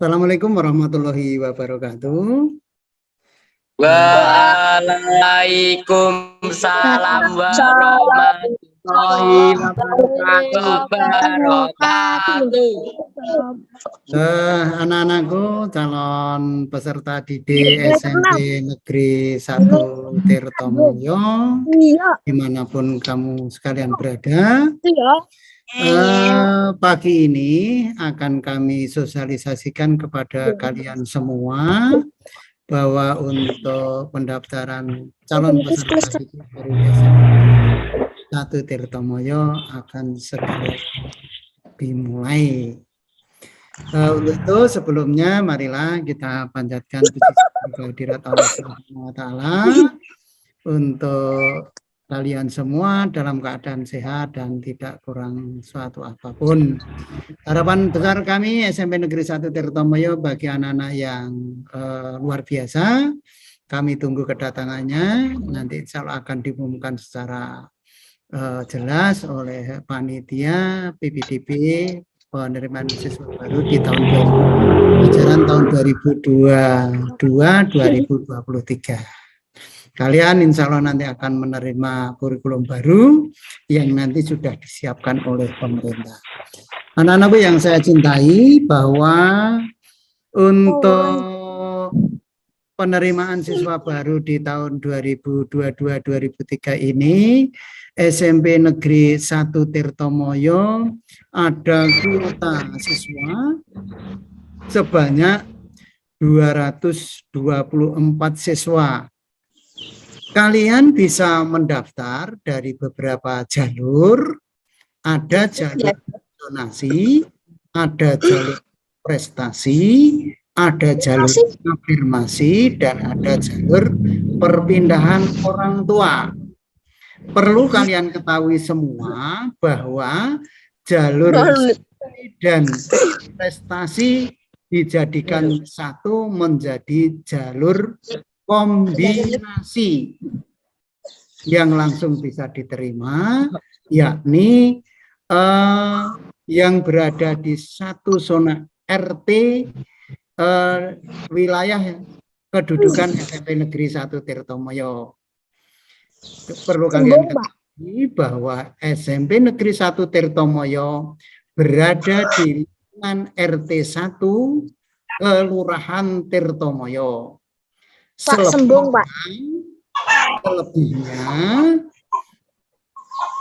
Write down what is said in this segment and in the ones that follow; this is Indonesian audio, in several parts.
Assalamualaikum warahmatullahi wabarakatuh. Waalaikumsalam warahmatullahi wabarakatuh. Anak-anakku, calon peserta didik SMP Negeri 1 Tirtomulyo, dimanapun kamu sekalian berada, pagi ini akan kami sosialisasikan kepada kalian semua bahwa untuk pendaftaran calon peserta didik dari SMP 1 Tirtomulyo akan segera dimulai. Untuk itu sebelumnya marilah kita panjatkan puji kehadirat Allah Subhanahu wa taala untuk kalian semua dalam keadaan sehat dan tidak kurang suatu apapun. Harapan besar kami SMP Negeri 1 Tirtomulyo bagi anak-anak yang luar biasa. Kami tunggu kedatangannya, nanti insya Allah akan diumumkan secara jelas oleh panitia PPDB penerimaan siswa baru di tahun ajaran tahun 2022-2023. Kalian insya Allah nanti akan menerima kurikulum baru yang nanti sudah disiapkan oleh pemerintah. Anak-anakku yang saya cintai, bahwa untuk penerimaan siswa baru di tahun 2022-2023 ini SMP Negeri 1 Tirtomulyo ada kuota siswa sebanyak 224 siswa. Kalian bisa mendaftar dari beberapa jalur, ada jalur donasi, ada jalur prestasi, ada jalur afirmasi, dan ada jalur perpindahan orang tua. Perlu kalian ketahui semua bahwa jalur dan prestasi dijadikan satu menjadi jalur kombinasi yang langsung bisa diterima, yakni yang berada di satu zona RT wilayah kedudukan SMP Negeri 1 Tirtomulyo. Perlu kalian ketahui bahwa SMP Negeri 1 Tirtomulyo berada di lingkungan RT 1 Kelurahan Tirtomulyo. Selebihnya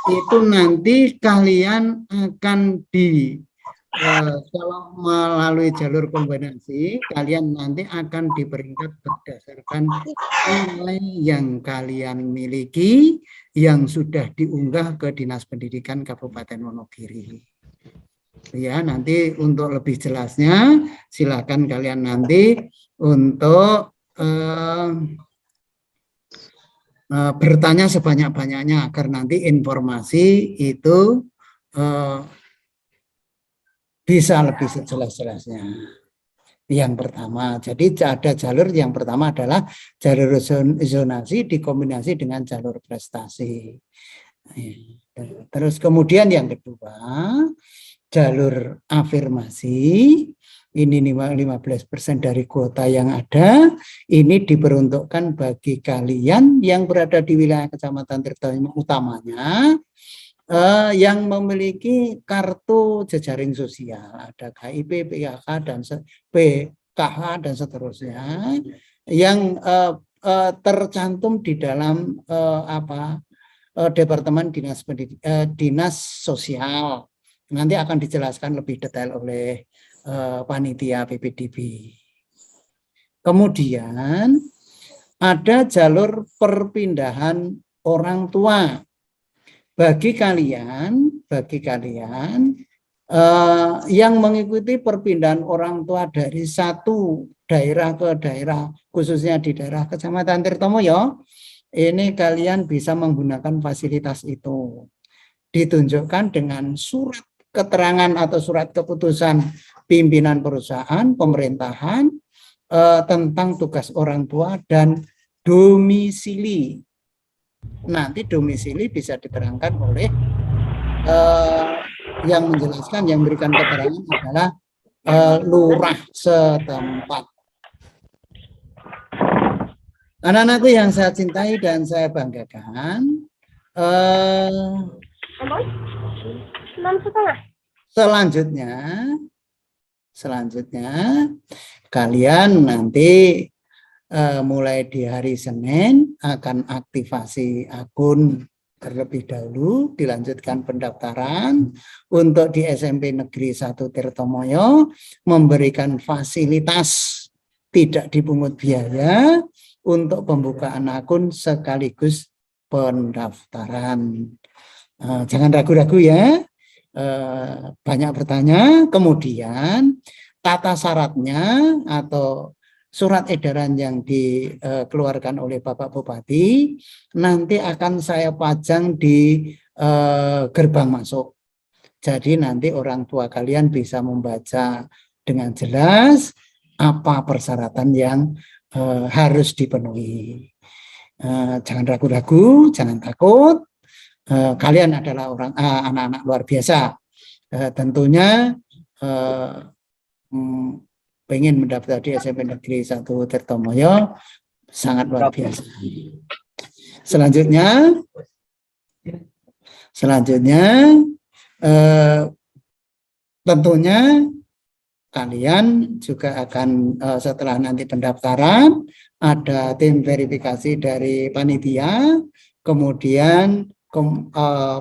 itu nanti kalian akan kalau melalui jalur kombinasi, kalian nanti akan diperingkat berdasarkan nilai yang kalian miliki yang sudah diunggah ke Dinas Pendidikan Kabupaten Wonogiri. Ya, nanti untuk lebih jelasnya silakan kalian nanti untuk bertanya sebanyak-banyaknya agar nanti informasi itu bisa lebih sejelas-jelasnya. Yang pertama, jadi ada jalur yang pertama adalah jalur zonasi dikombinasi dengan jalur prestasi. Terus kemudian yang kedua, jalur afirmasi. Ini 15% dari kuota yang ada, ini diperuntukkan bagi kalian yang berada di wilayah Kecamatan Tirtomulyo utamanya, yang memiliki kartu jejaring sosial, ada KIP, PKH, dan seterusnya, yang tercantum di dalam Departemen Dinas Sosial. Nanti akan dijelaskan lebih detail oleh panitia PPDB. Kemudian ada jalur perpindahan orang tua. Bagi kalian yang mengikuti perpindahan orang tua dari satu daerah ke daerah, khususnya di daerah Kecamatan Tirtomulyo, ini kalian bisa menggunakan fasilitas itu. Ditunjukkan dengan surat keterangan atau surat keputusan pimpinan perusahaan, pemerintahan, tentang tugas orang tua dan domisili. Nanti domisili bisa diterangkan oleh yang menjelaskan, yang memberikan keterangan adalah lurah setempat. Anak-anakku yang saya cintai dan saya banggakan, selanjutnya kalian nanti mulai di hari Senin akan aktivasi akun terlebih dahulu, dilanjutkan pendaftaran untuk di SMP Negeri 1 Tirtomoyo, memberikan fasilitas tidak dipungut biaya untuk pembukaan akun sekaligus pendaftaran. Jangan ragu-ragu ya, banyak bertanya. Kemudian tata syaratnya atau surat edaran yang dikeluarkan oleh Bapak Bupati nanti akan saya pajang di gerbang masuk. Jadi nanti orang tua kalian bisa membaca dengan jelas apa persyaratan yang harus dipenuhi. Jangan ragu-ragu, jangan takut. Kalian adalah anak-anak luar biasa. Tentunya pengen mendaftar di SMP Negeri 1 Tirtomoyo sangat luar biasa. Selanjutnya tentunya kalian juga akan setelah nanti pendaftaran ada tim verifikasi dari panitia, kemudian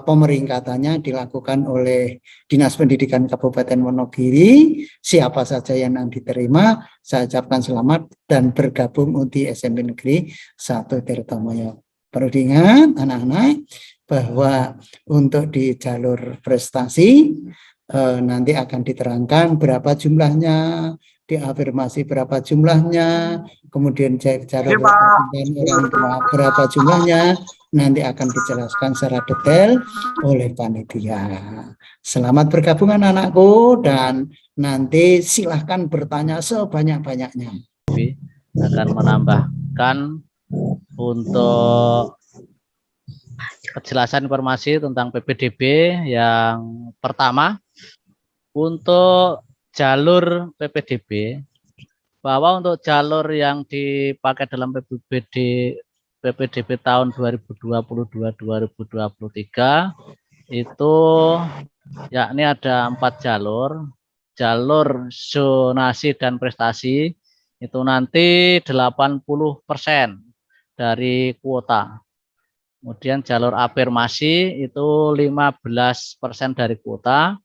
pemeringkatannya dilakukan oleh Dinas Pendidikan Kabupaten Wonogiri. Siapa saja yang nanti diterima, saya ucapkan selamat dan bergabung di SMP Negeri 1 Tirtomoyo. Perlu diingat anak-anak bahwa untuk di jalur prestasi nanti akan diterangkan berapa jumlahnya, diafirmasi berapa jumlahnya, kemudian jalur orang tua berapa jumlahnya, nanti akan dijelaskan secara detail oleh panitia. Selamat bergabung anak-anakku dan nanti silahkan bertanya sebanyak-banyaknya. Akan menambahkan untuk kejelasan informasi tentang PPDB yang pertama, untuk jalur PPDB, bahwa untuk jalur yang dipakai dalam PPDB tahun 2022-2023 itu yakni ada 4 jalur. Jalur zonasi dan prestasi itu nanti 80% dari kuota. Kemudian jalur afirmasi itu 15% dari kuota.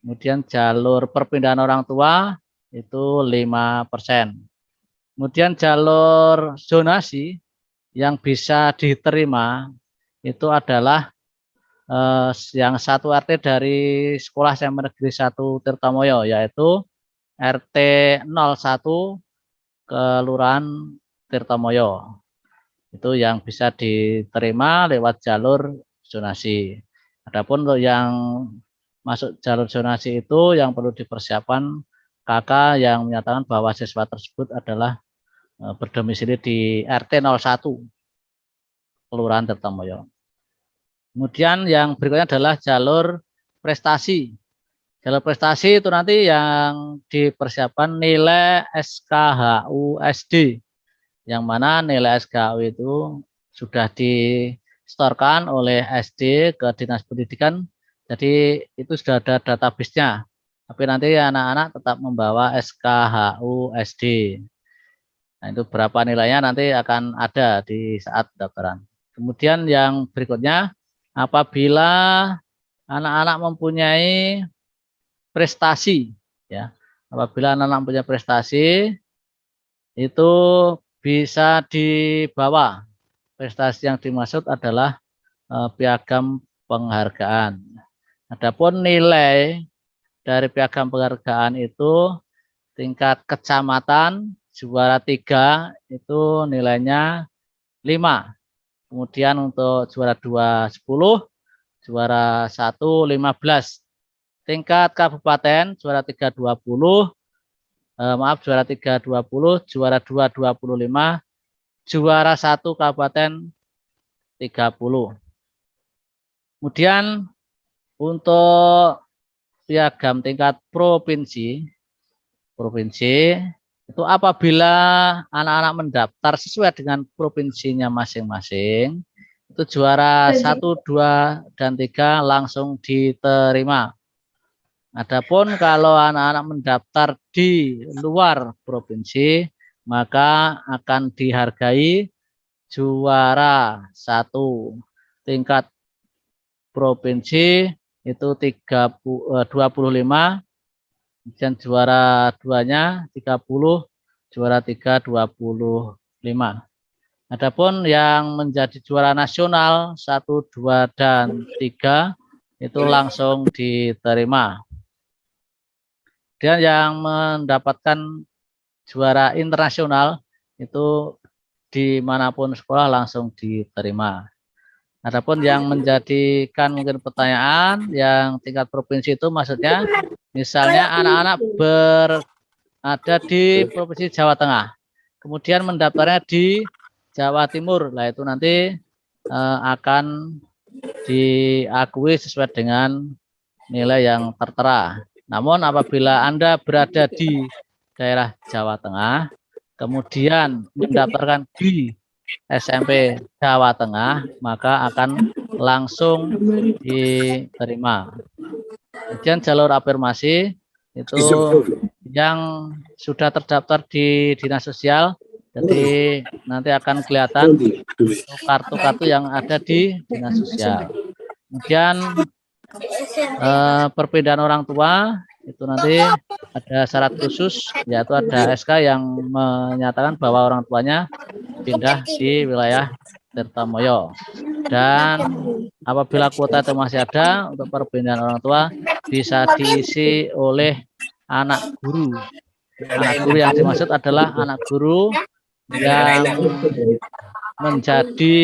Kemudian jalur perpindahan orang tua itu 5%. Kemudian jalur zonasi yang bisa diterima itu adalah yang 1 RT dari Sekolah SMP Negeri 1 Tirtomoyo, yaitu RT 01 Kelurahan Tirtomoyo. Itu yang bisa diterima lewat jalur zonasi. Adapun untuk yang masuk jalur zonasi itu yang perlu dipersiapkan kakak yang menyatakan bahwa siswa tersebut adalah berdomisili di RT 01 Kelurahan Tirtomoyo. Kemudian yang berikutnya adalah jalur prestasi. Jalur prestasi itu nanti yang dipersiapkan nilai SKHU SD, yang mana nilai SKHU itu sudah disetorkan oleh SD ke Dinas Pendidikan, jadi itu sudah ada database-nya. Tapi nanti anak-anak tetap membawa SKHU SD. Nah, itu berapa nilainya nanti akan ada di saat pendaftaran. Kemudian yang berikutnya, apabila anak-anak mempunyai prestasi, ya, apabila anak-anak mempunyai prestasi itu bisa dibawa. Prestasi yang dimaksud adalah piagam penghargaan. Adapun nilai dari piagam penghargaan itu tingkat kecamatan juara 3 itu nilainya 5. Kemudian untuk juara 2 10, juara 1 15. Tingkat kabupaten juara 3 20, juara 3 20, juara 2 25, juara 1 kabupaten 30. Kemudian untuk piagam tingkat provinsi provinsi itu apabila anak-anak mendaftar sesuai dengan provinsinya masing-masing, itu juara 1, 2, dan 3 langsung diterima. Adapun kalau anak-anak mendaftar di luar provinsi, maka akan dihargai juara 1 tingkat provinsi itu 25, dan juara 2-nya 30, juara 3 25. Adapun yang menjadi juara nasional 1, 2, dan 3 itu langsung diterima. Dan yang mendapatkan juara internasional itu dimanapun sekolah langsung diterima. Adapun yang menjadikan mungkin pertanyaan yang tingkat provinsi itu maksudnya misalnya anak-anak berada di Provinsi Jawa Tengah, kemudian mendaftarnya di Jawa Timur, lah itu nanti akan diakui sesuai dengan nilai yang tertera. Namun apabila Anda berada di daerah Jawa Tengah, kemudian mendaftarkan di SMP Jawa Tengah, maka akan langsung diterima. Kemudian jalur afirmasi itu yang sudah terdaftar di Dinas Sosial, jadi nanti akan kelihatan kartu-kartu yang ada di Dinas Sosial. Kemudian perpindahan orang tua itu nanti ada syarat khusus, yaitu ada SK yang menyatakan bahwa orang tuanya pindah di wilayah Tirtomoyo. Dan apabila kuota itu masih ada untuk perpindahan orang tua, bisa diisi oleh anak guru. Anak guru yang dimaksud adalah anak guru yang menjadi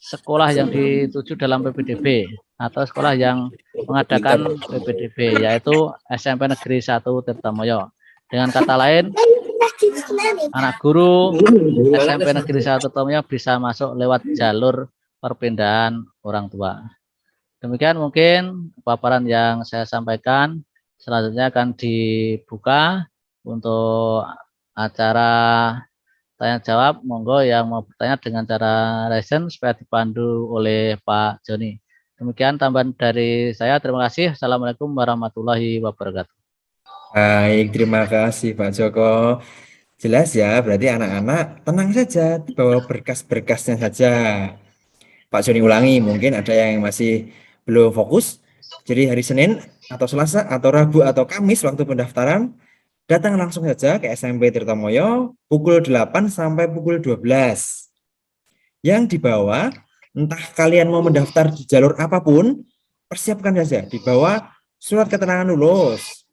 sekolah yang dituju dalam PPDB atau sekolah yang mengadakan PPDB, yaitu SMP Negeri 1 Tirtomoyo. Dengan kata lain, anak guru SMP Negeri 1 Tirtomoyo bisa masuk lewat jalur perpindahan orang tua. Demikian mungkin paparan yang saya sampaikan. Selanjutnya akan dibuka untuk acara tanya jawab. Monggo yang mau bertanya dengan cara raisen supaya dipandu oleh Pak Joni. Demikian tambahan dari saya. Terima kasih. Assalamualaikum warahmatullahi wabarakatuh. Baik, terima kasih Pak Joko. Jelas ya, berarti anak-anak tenang saja, bawa berkas-berkasnya saja. Pak Joni ulangi, mungkin ada yang masih belum fokus. Jadi hari Senin atau Selasa atau Rabu atau Kamis waktu pendaftaran, datang langsung saja ke SMP Tirtomoyo pukul 8 sampai pukul 12. Yang dibawa, entah kalian mau mendaftar di jalur apapun, persiapkan saja. Dibawa surat keterangan lulus,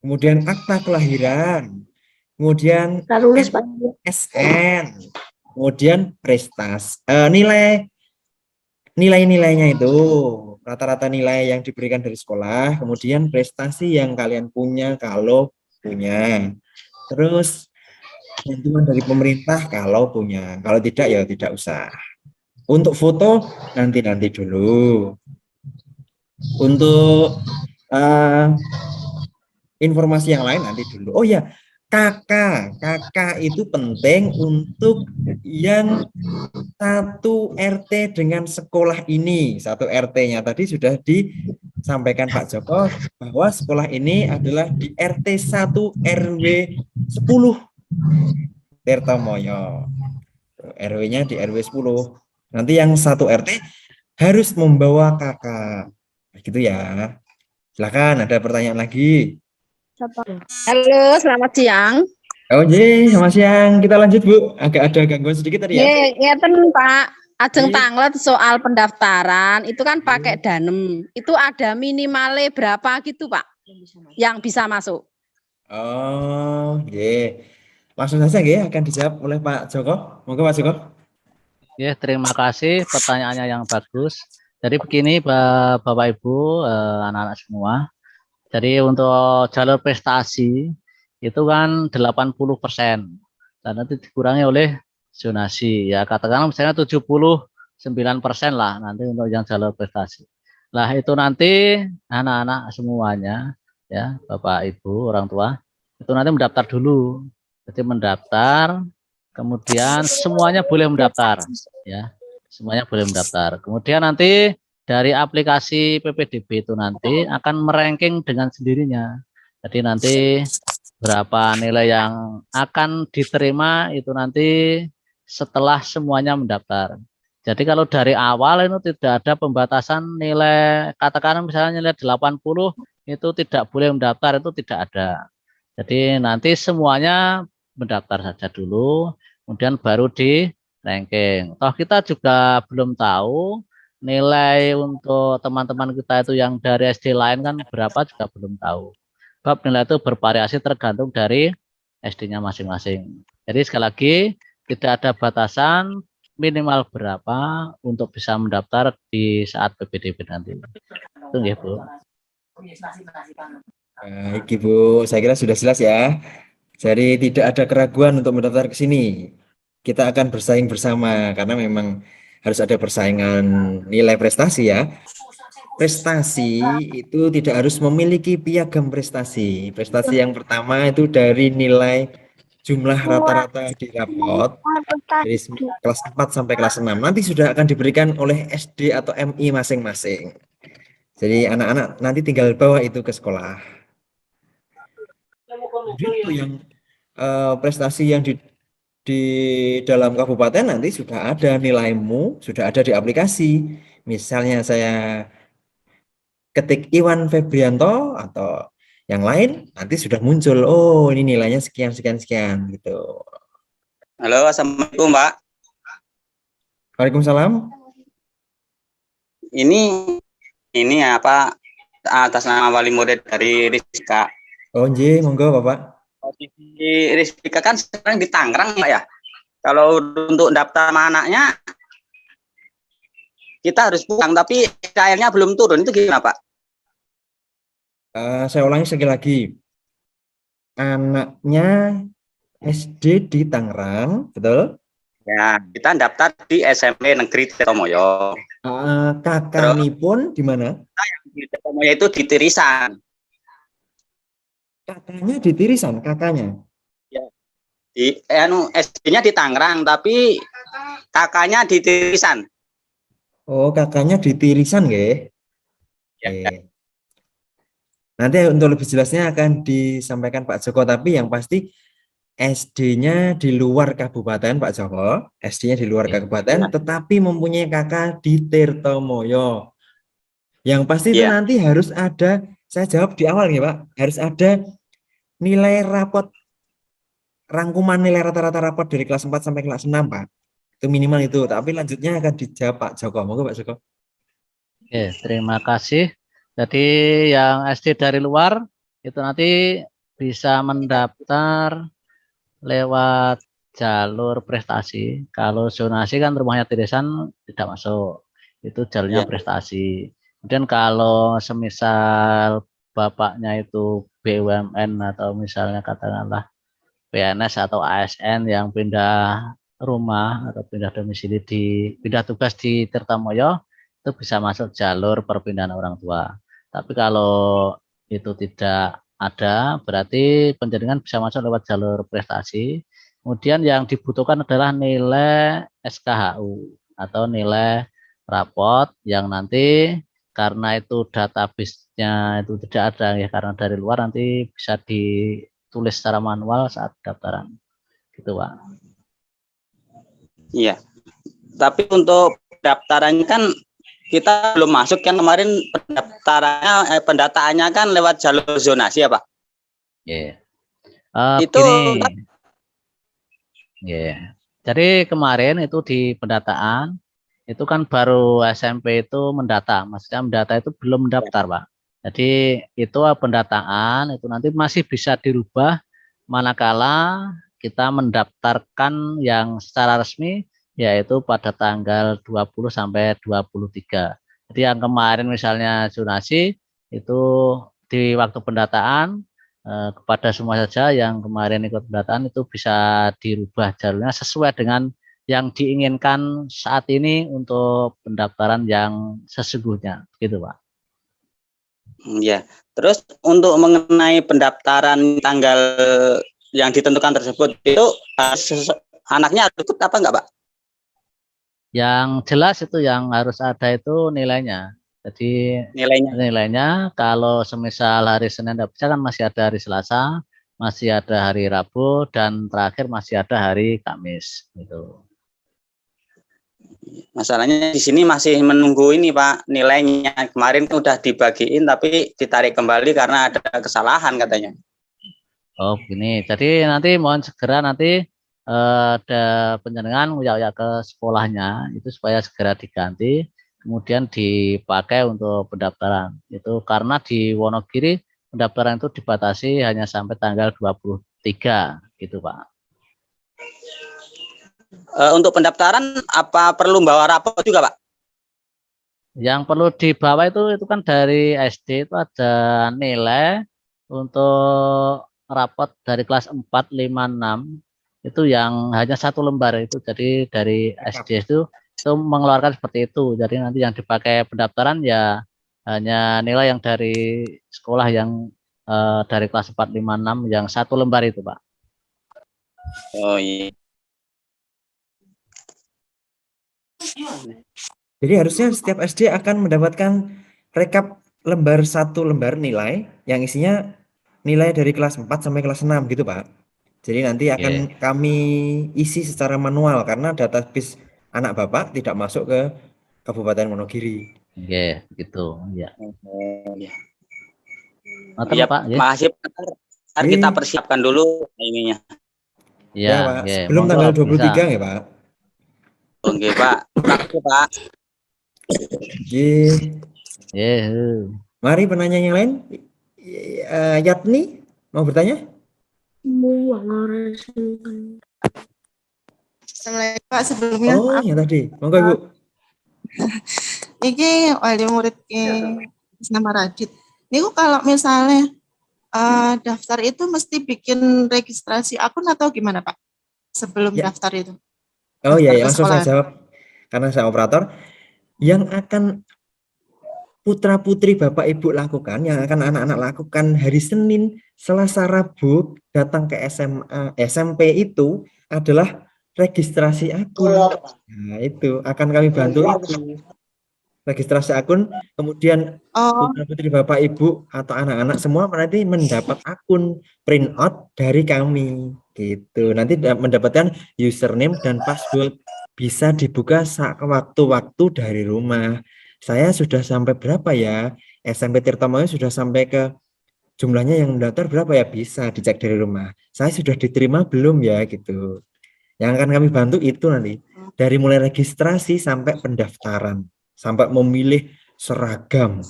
kemudian akta kelahiran, kemudian SN, kemudian nilai-nilainya itu, rata-rata nilai yang diberikan dari sekolah, kemudian prestasi yang kalian punya kalau punya, terus bantuan dari pemerintah kalau punya, kalau tidak ya tidak usah. Untuk foto nanti dulu. Untuk informasi yang lain nanti dulu. Oh ya, kakak itu penting untuk yang satu RT dengan sekolah ini. Satu RT-nya tadi sudah disampaikan Pak Joko bahwa sekolah ini adalah di RT 1 RW 10 Tirtomoyo. RW-nya di RW 10. Nanti yang satu RT harus membawa kakak. Gitu ya. Silakan, ada pertanyaan lagi. Halo, selamat siang. Oh jadi, selamat siang. Kita lanjut Bu. Agak ada gangguan sedikit tadi ya. Ngeten Pak, ajeng tanglet soal pendaftaran itu kan pakai danem. Itu ada minimalnya berapa gitu Pak? Yang bisa masuk. Oh, langsung saja akan dijawab oleh Pak Joko. Monggo Pak Joko. Ya, terima kasih pertanyaannya yang bagus. Jadi begini Bapak Ibu, anak-anak semua. Jadi untuk jalur prestasi itu kan 80%. Dan nanti dikurangi oleh zonasi. Ya katakanlah misalnya 79% lah nanti untuk yang jalur prestasi. Lah itu nanti anak-anak semuanya ya Bapak Ibu orang tua itu nanti mendaftar dulu. Jadi mendaftar, kemudian semuanya boleh mendaftar, ya, semuanya boleh mendaftar. Kemudian nanti dari aplikasi PPDB itu nanti akan meranking dengan sendirinya. Jadi nanti berapa nilai yang akan diterima itu nanti setelah semuanya mendaftar. Jadi kalau dari awal itu tidak ada pembatasan nilai, katakan misalnya nilai 80 itu tidak boleh mendaftar, itu tidak ada. Jadi nanti semuanya mendaftar saja dulu, kemudian baru di ranking. Toh kita juga belum tahu nilai untuk teman-teman kita itu yang dari SD lain kan berapa juga belum tahu. Sebab nilai itu bervariasi tergantung dari SD-nya masing-masing. Jadi sekali lagi tidak ada batasan minimal berapa untuk bisa mendaftar di saat PPDB nanti. Itu ya, Bu. Baik, Ibu, saya kira sudah jelas ya. Jadi tidak ada keraguan untuk mendaftar ke sini. Kita akan bersaing bersama karena memang harus ada persaingan nilai prestasi ya. Prestasi itu tidak harus memiliki piagam prestasi. Prestasi yang pertama itu dari nilai jumlah rata-rata di rapot dari kelas 4 sampai kelas 6. Nanti sudah akan diberikan oleh SD atau MI masing-masing. Jadi anak-anak nanti tinggal bawa itu ke sekolah. Itu yang prestasi yang di dalam kabupaten nanti sudah ada nilaimu, sudah ada di aplikasi. Misalnya saya ketik Iwan Febrianto atau yang lain, nanti sudah muncul, oh ini nilainya sekian, sekian, sekian gitu. Halo, Assalamualaikum, Pak. Waalaikumsalam. Ini apa atas nama wali murid dari Rizka. Oh, nggih, monggo Bapak. Di Rizka kan sekarang di Tangerang, Pak ya. Kalau untuk daftar sama anaknya kita harus pulang, tapi KL-nya belum turun. Itu gimana, Pak? Saya ulangi sekali lagi. Anaknya SD di Tangerang, betul? Ya, kita daftar di SMP Negeri Tirtomoyo. Kakanipun di mana? Di Tirtomoyo itu di Tirisan. Kakaknya di Tirisan, kakaknya. Di SD-nya di Tangerang, tapi kakaknya di Tirisan. Oh, kakaknya di Tirisan, nggih. Ya. Oke. Nanti untuk lebih jelasnya akan disampaikan Pak Joko, tapi yang pasti SD-nya di luar kabupaten Pak Joko, SD-nya di luar kabupaten, tetapi mempunyai kakak di Tirtomoyo. Yang pasti itu nanti harus ada, saya jawab di awal nih Pak, harus ada nilai rapot, rangkuman nilai rata-rata rapot dari kelas 4 sampai kelas 6 Pak. Itu minimal itu, tapi lanjutnya akan dijawab Pak Joko. Monggo Pak Joko. Oke, terima kasih. Jadi yang SD dari luar itu nanti bisa mendaftar lewat jalur prestasi. Kalau zonasi kan rumahnya Tirisan tidak masuk, itu jalurnya prestasi. Kemudian kalau semisal bapaknya itu BUMN atau misalnya katakanlah PNS atau ASN yang pindah rumah atau pindah domisili pindah tugas di Tirtomoyo, itu bisa masuk jalur perpindahan orang tua. Tapi kalau itu tidak ada, berarti penjaringan bisa masuk lewat jalur prestasi. Kemudian yang dibutuhkan adalah nilai SKHU atau nilai rapot yang nanti karena itu database-nya itu tidak ada ya, karena dari luar nanti bisa ditulis secara manual saat pendaftaran. Gitu, Pak. Iya. Tapi untuk pendaftarannya kan kita belum masuk kan, kemarin pendataannya kan lewat jalur zonasi ya Pak. Yeah. Itu jadi kemarin itu di pendataan itu kan baru SMP itu mendata, maksudnya mendata itu belum mendaftar Pak. Jadi itu pendataan itu nanti masih bisa dirubah manakala kita mendaftarkan yang secara resmi yaitu pada tanggal 20 sampai 23. Jadi yang kemarin misalnya zonasi itu di waktu pendataan kepada semua saja yang kemarin ikut pendataan itu bisa dirubah jalurnya sesuai dengan yang diinginkan saat ini untuk pendaftaran yang sesungguhnya, gitu Pak. Ya. Terus untuk mengenai pendaftaran tanggal yang ditentukan tersebut itu anaknya harus ikut apa enggak, Pak? Yang jelas itu yang harus ada itu nilainya. Jadi Nilainya. nilainya kalau semisal hari Senin tidak bisa kan masih ada hari Selasa, masih ada hari Rabu, dan terakhir masih ada hari Kamis. Gitu. Masalahnya di sini masih menunggu ini, Pak, nilainya. Kemarin udah dibagiin tapi ditarik kembali karena ada kesalahan katanya. Oh begini, jadi nanti mohon segera nanti ada penjenengan ya ke sekolahnya itu supaya segera diganti, kemudian dipakai untuk pendaftaran. Itu karena di Wonogiri pendaftaran itu dibatasi hanya sampai tanggal 23 gitu Pak. Untuk pendaftaran apa perlu bawa rapor juga, Pak? Yang perlu dibawa itu kan dari SD itu ada nilai untuk rapot dari kelas 4, 5, 6 itu yang hanya 1 lembar itu. Jadi dari SD itu mengeluarkan seperti itu. Jadi nanti yang dipakai pendaftaran ya hanya nilai yang dari sekolah yang dari kelas 4, 5, 6 yang 1 lembar itu, Pak. Oh iya. Jadi harusnya setiap SD akan mendapatkan rekap lembar 1 lembar nilai yang isinya nilai dari kelas 4 sampai kelas 6 gitu, Pak. Jadi nanti akan kami isi secara manual karena database anak Bapak tidak masuk ke Kabupaten Wonogiri. Oke, gitu. Ya. Ya. Ngoten, Ya, Pak, nggih. makasih, Pak. Ntar kita persiapkan dulu ininya. Ya, Pak. nggih. Sebelum Monggo tanggal bisa. 23 ya, Pak. Oke, Pak. Makasih, Pak. Oke. Mari penanya yang lain. Yatni mau bertanya? Assalamualaikum Pak, sebelumnya Oh, maaf. yang tadi. Monggo, Ibu. Iki wali murid nama Radit. Niku kalau misalnya daftar itu mesti bikin registrasi akun atau gimana Pak? Sebelum Ya. daftar itu. Oh Daftar iya, ke langsung saya sekolah. jawab karena saya operator. Yang akan putra putri Bapak Ibu lakukan, yang akan anak-anak lakukan hari Senin, Selasa, Rabu datang ke SMA, SMP itu adalah registrasi akun. Nah, itu akan kami bantu itu. Registrasi akun, kemudian putra putri Bapak Ibu atau anak-anak semua nanti mendapat akun print out dari kami gitu. Nanti mendapatkan username dan password, bisa dibuka waktu-waktu dari rumah. Saya sudah sampai berapa ya? SMP Tirtomoyo sudah sampai ke jumlahnya yang mendaftar berapa ya? Bisa dicek dari rumah. Saya sudah diterima belum ya gitu. Yang akan kami bantu itu nanti dari mulai registrasi sampai pendaftaran, sampai memilih seragam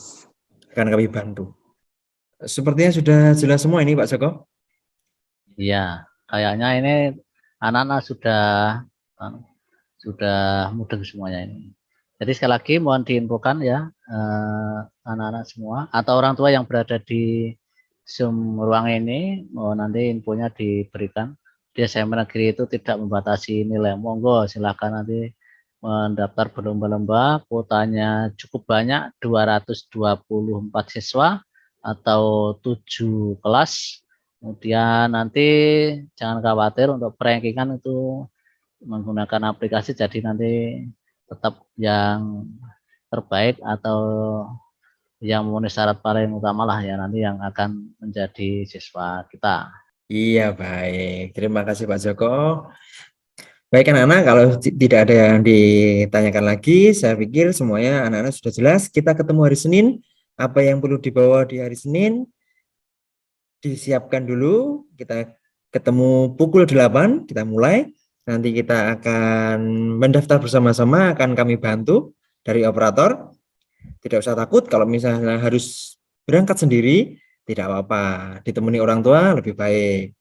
akan kami bantu. Sepertinya sudah jelas semua ini Pak Joko. Iya, kayaknya ini anak-anak sudah mudeng semuanya ini. Jadi sekali lagi mohon diinfokan ya anak-anak semua atau orang tua yang berada di Zoom ruang ini, mohon nanti infonya diberikan. Di SMP negeri itu tidak membatasi nilai. Monggo silakan nanti mendaftar berlomba-lomba, kuotanya cukup banyak, 224 siswa atau 7 kelas. Kemudian nanti jangan khawatir untuk perankingan itu menggunakan aplikasi, jadi nanti tetap yang terbaik atau yang memenuhi syarat paling utama lah ya nanti yang akan menjadi siswa kita. Iya baik, terima kasih Pak Joko. Baik anak-anak, kalau tidak ada yang ditanyakan lagi, saya pikir semuanya anak-anak sudah jelas. Kita ketemu hari Senin, apa yang perlu dibawa di hari Senin disiapkan dulu. Kita ketemu pukul 8, kita mulai. Nanti kita akan mendaftar bersama-sama, akan kami bantu dari operator. Tidak usah takut kalau misalnya harus berangkat sendiri, tidak apa-apa. Ditemani orang tua lebih baik.